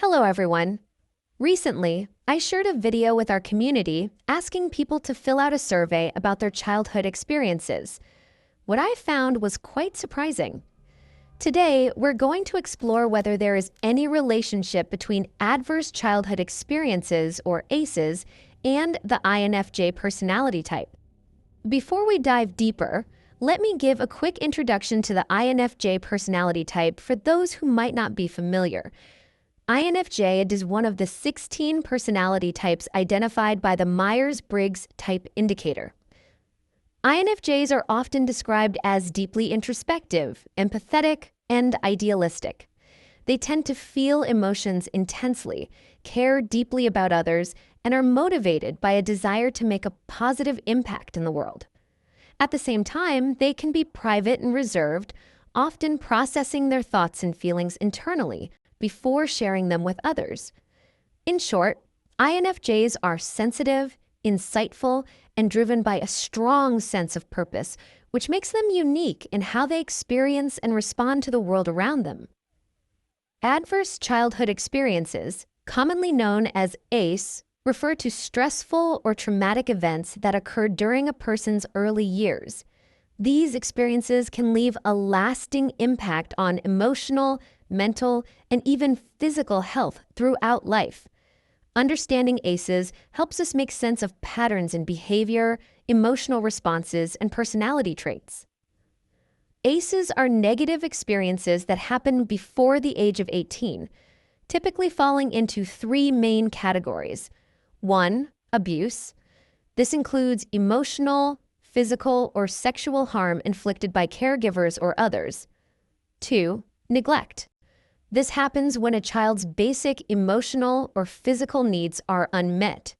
Hello, everyone. Recently, I shared a video with our community asking people to fill out a survey about their childhood experiences. What I found was quite surprising. Today, we're going to explore whether there is any relationship between adverse childhood experiences, or ACEs, and the INFJ personality type. Before we dive deeper, let me give a quick introduction to the INFJ personality type for those who might not be familiar. INFJ is one of the 16 personality types identified by the Myers-Briggs Type Indicator. INFJs are often described as deeply introspective, empathetic, and idealistic. They tend to feel emotions intensely, care deeply about others, and are motivated by a desire to make a positive impact in the world. At the same time, they can be private and reserved, often processing their thoughts and feelings internally before sharing them with others. In short, INFJs are sensitive, insightful, and driven by a strong sense of purpose, which makes them unique in how they experience and respond to the world around them. Adverse childhood experiences, commonly known as ACE, refer to stressful or traumatic events that occurred during a person's early years. These experiences can leave a lasting impact on emotional, mental, and even physical health throughout life. Understanding ACEs helps us make sense of patterns in behavior, emotional responses, and personality traits. ACEs are negative experiences that happen before the age of 18, typically falling into three main categories. 1. Abuse. This includes emotional, physical, or sexual harm inflicted by caregivers or others. 2. Neglect. This happens when a child's basic emotional or physical needs are unmet.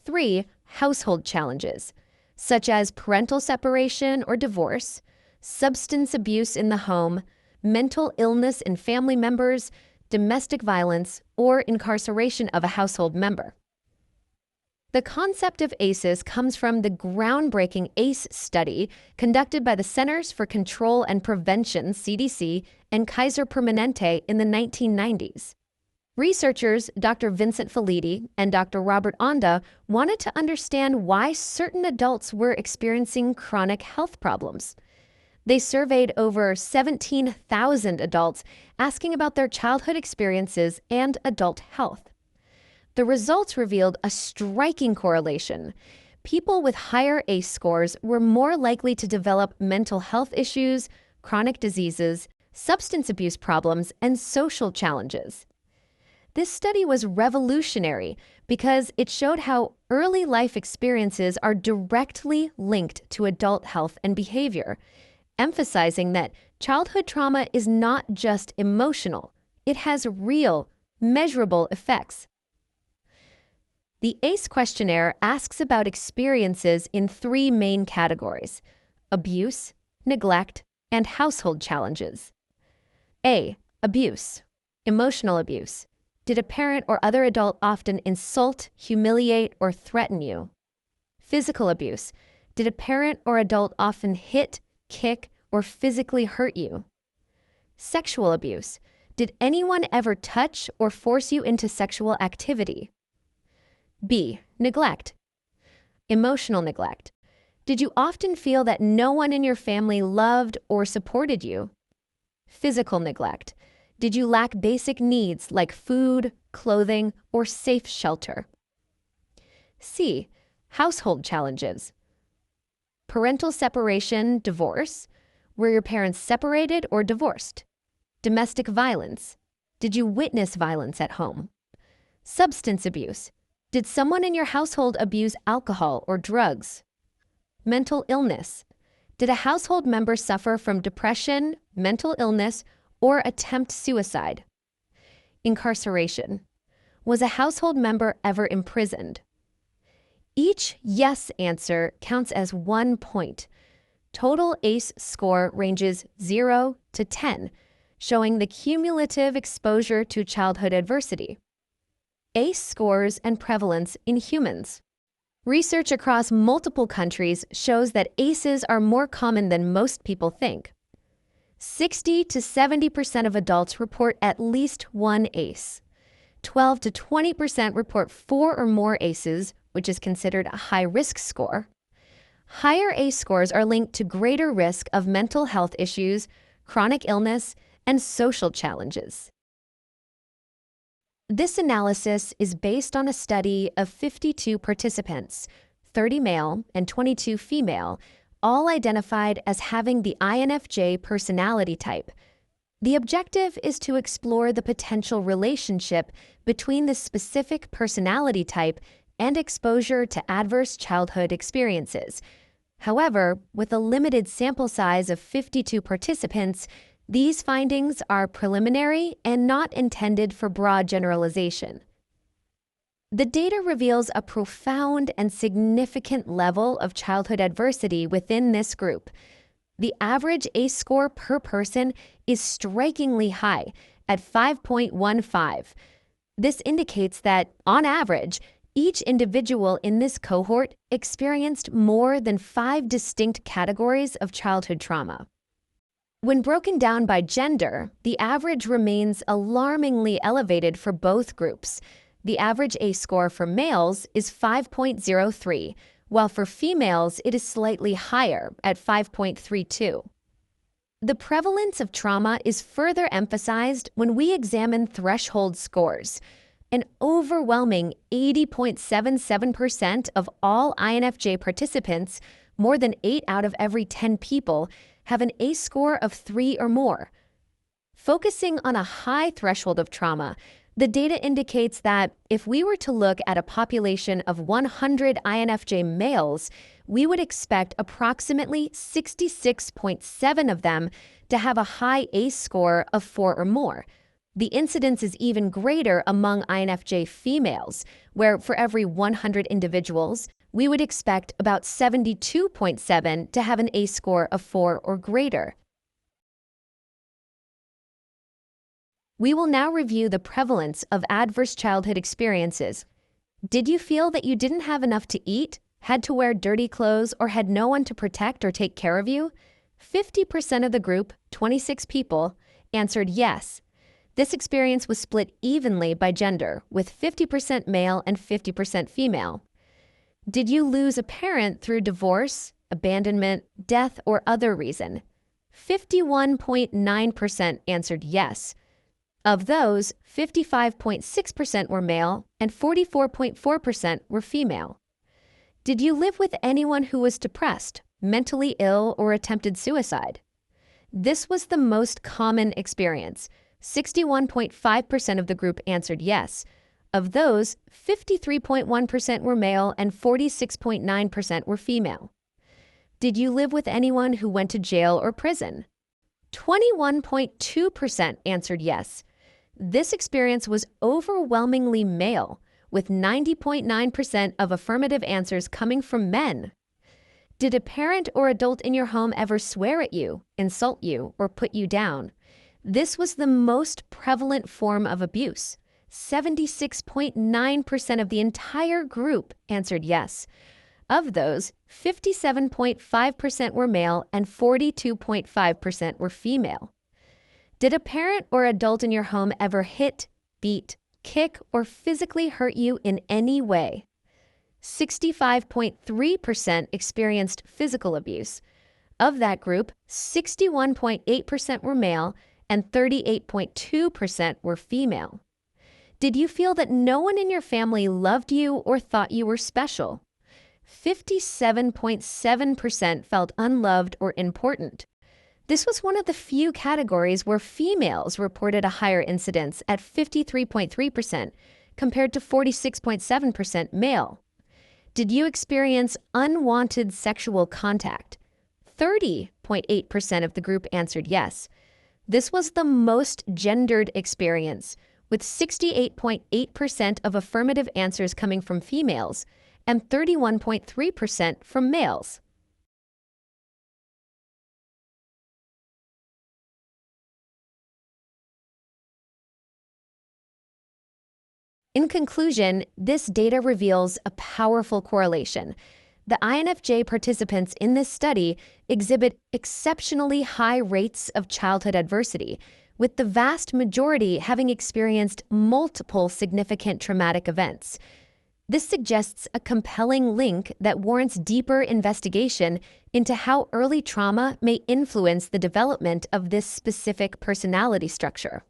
3. Household challenges, such as parental separation or divorce, substance abuse in the home, mental illness in family members, domestic violence, or incarceration of a household member. The concept of ACEs comes from the groundbreaking ACE study conducted by the Centers for Control and Prevention, CDC, and Kaiser Permanente in the 1990s. Researchers Dr. Vincent Felitti and Dr. Robert Onda wanted to understand why certain adults were experiencing chronic health problems. They surveyed over 17,000 adults, asking about their childhood experiences and adult health. The results revealed a striking correlation. People with higher ACE scores were more likely to develop mental health issues, chronic diseases, substance abuse problems, and social challenges. This study was revolutionary because it showed how early life experiences are directly linked to adult health and behavior, emphasizing that childhood trauma is not just emotional, it has real, measurable effects. The ACE questionnaire asks about experiences in three main categories: abuse, neglect, and household challenges. A. Abuse. Emotional abuse. Did a parent or other adult often insult, humiliate, or threaten you? Physical abuse. Did a parent or adult often hit, kick, or physically hurt you? Sexual abuse. Did anyone ever touch or force you into sexual activity? B. Neglect. Emotional neglect. Did you often feel that no one in your family loved or supported you? Physical neglect. Did you lack basic needs like food, clothing, or safe shelter? C. Household challenges. Parental separation, divorce. Were your parents separated or divorced? Domestic violence. Did you witness violence at home? Substance abuse. Did someone in your household abuse alcohol or drugs? Mental illness. Did a household member suffer from depression, mental illness, or attempt suicide? Incarceration. Was a household member ever imprisoned? Each yes answer counts as 1 point. Total ACE score ranges 0 to 10, showing the cumulative exposure to childhood adversity. ACE scores and prevalence in humans. Research across multiple countries shows that ACEs are more common than most people think. 60 to 70% of adults report at least one ACE. 12 to 20% report 4 or more ACEs, which is considered a high-risk score. Higher ACE scores are linked to greater risk of mental health issues, chronic illness, and social challenges. This analysis is based on a study of 52 participants, 30 male and 22 female, all identified as having the INFJ personality type. The objective is to explore the potential relationship between the specific personality type and exposure to adverse childhood experiences. However, with a limited sample size of 52 participants, these findings are preliminary and not intended for broad generalization. The data reveals a profound and significant level of childhood adversity within this group. The average ACE score per person is strikingly high at 5.15. This indicates that, on average, each individual in this cohort experienced more than 5 distinct categories of childhood trauma. When broken down by gender, the average remains alarmingly elevated for both groups. The average ACE score for males is 5.03, while for females it is slightly higher at 5.32. The prevalence of trauma is further emphasized when we examine threshold scores. An overwhelming 80.77% of all INFJ participants, more than 8 out of every 10 people, have an ACE score of 3 or more. Focusing on a high threshold of trauma, the data indicates that if we were to look at a population of 100 INFJ males, we would expect approximately 66.7 of them to have a high ACE score of 4 or more. The incidence is even greater among INFJ females, where for every 100 individuals, we would expect about 72.7 to have an ACE score of 4 or greater. We will now review the prevalence of adverse childhood experiences. Did you feel that you didn't have enough to eat, had to wear dirty clothes, or had no one to protect or take care of you? 50% of the group, 26 people, answered yes. This experience was split evenly by gender, with 50% male and 50% female. Did you lose a parent through divorce, abandonment, death, or other reason? 51.9% answered yes. Of those, 55.6% were male and 44.4% were female. Did you live with anyone who was depressed, mentally ill, or attempted suicide? This was the most common experience. 61.5% of the group answered yes. Of those, 53.1% were male and 46.9% were female. Did you live with anyone who went to jail or prison? 21.2% answered yes. This experience was overwhelmingly male, with 90.9% of affirmative answers coming from men. Did a parent or adult in your home ever swear at you, insult you, or put you down? This was the most prevalent form of abuse. 76.9% of the entire group answered yes. Of those, 57.5% were male and 42.5% were female. Did a parent or adult in your home ever hit, beat, kick, or physically hurt you in any way? 65.3% experienced physical abuse. Of that group, 61.8% were male and 38.2% were female. Did you feel that no one in your family loved you or thought you were special? 57.7% felt unloved or important. This was one of the few categories where females reported a higher incidence at 53.3% compared to 46.7% male. Did you experience unwanted sexual contact? 30.8% of the group answered yes. This was the most gendered experience, with 68.8% of affirmative answers coming from females and 31.3% from males. In conclusion, this data reveals a powerful correlation. The INFJ participants in this study exhibit exceptionally high rates of childhood adversity, with the vast majority having experienced multiple significant traumatic events. This suggests a compelling link that warrants deeper investigation into how early trauma may influence the development of this specific personality structure.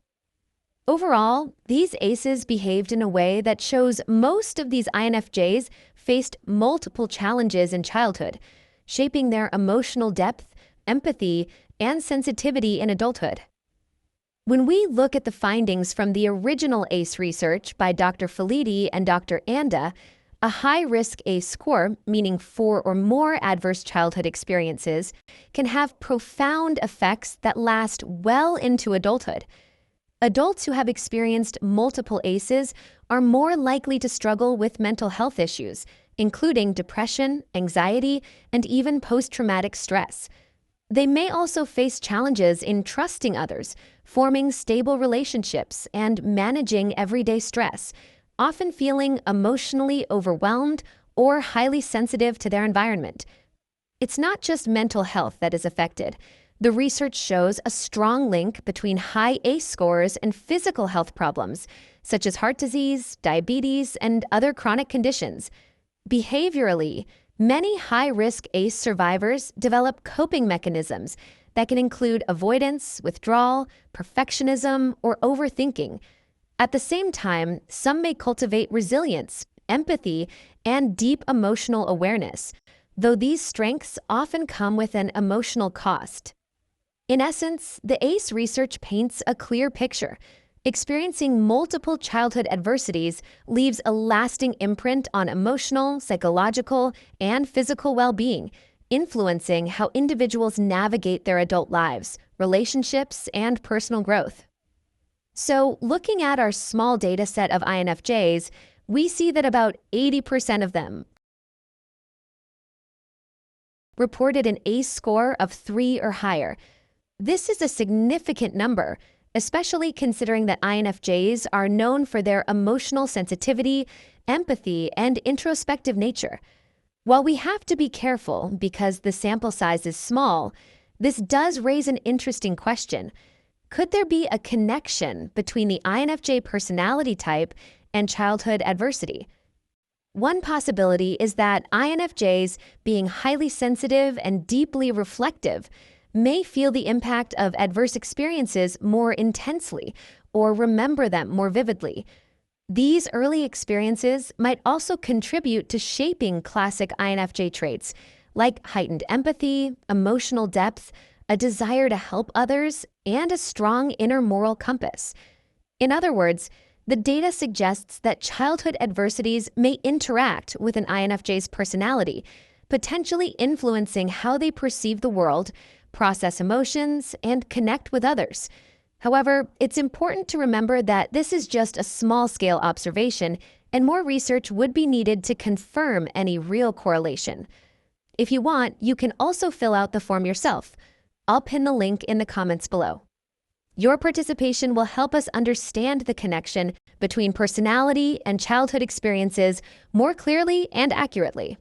Overall, these ACEs behaved in a way that shows most of these INFJs faced multiple challenges in childhood, shaping their emotional depth, empathy, and sensitivity in adulthood. When we look at the findings from the original ACE research by Dr. Felitti and Dr. Anda, a high-risk ACE score, meaning 4 or more adverse childhood experiences, can have profound effects that last well into adulthood. Adults who have experienced multiple ACEs are more likely to struggle with mental health issues, including depression, anxiety, and even post-traumatic stress. They may also face challenges in trusting others, forming stable relationships, and managing everyday stress, often feeling emotionally overwhelmed or highly sensitive to their environment. It's not just mental health that is affected. The research shows a strong link between high ACE scores and physical health problems, such as heart disease, diabetes, and other chronic conditions. Behaviorally, many high-risk ACE survivors develop coping mechanisms that can include avoidance, withdrawal, perfectionism, or overthinking. At the same time, some may cultivate resilience, empathy, and deep emotional awareness, though these strengths often come with an emotional cost. In essence, the ACE research paints a clear picture. Experiencing multiple childhood adversities leaves a lasting imprint on emotional, psychological, and physical well-being, influencing how individuals navigate their adult lives, relationships, and personal growth. So, looking at our small data set of INFJs, we see that about 80% of them reported an ACE score of 3 or higher. This is a significant number, especially considering that INFJs are known for their emotional sensitivity, empathy, and introspective nature. While we have to be careful because the sample size is small, this does raise an interesting question. Could there be a connection between the INFJ personality type and childhood adversity? One possibility is that INFJs, being highly sensitive and deeply reflective, may feel the impact of adverse experiences more intensely or remember them more vividly. These early experiences might also contribute to shaping classic INFJ traits like heightened empathy, emotional depth, a desire to help others, and a strong inner moral compass. In other words, the data suggests that childhood adversities may interact with an INFJ's personality, potentially influencing how they perceive the world, process emotions, and connect with others. However, it's important to remember that this is just a small-scale observation, and more research would be needed to confirm any real correlation. If you want, you can also fill out the form yourself. I'll pin the link in the comments below. Your participation will help us understand the connection between personality and childhood experiences more clearly and accurately.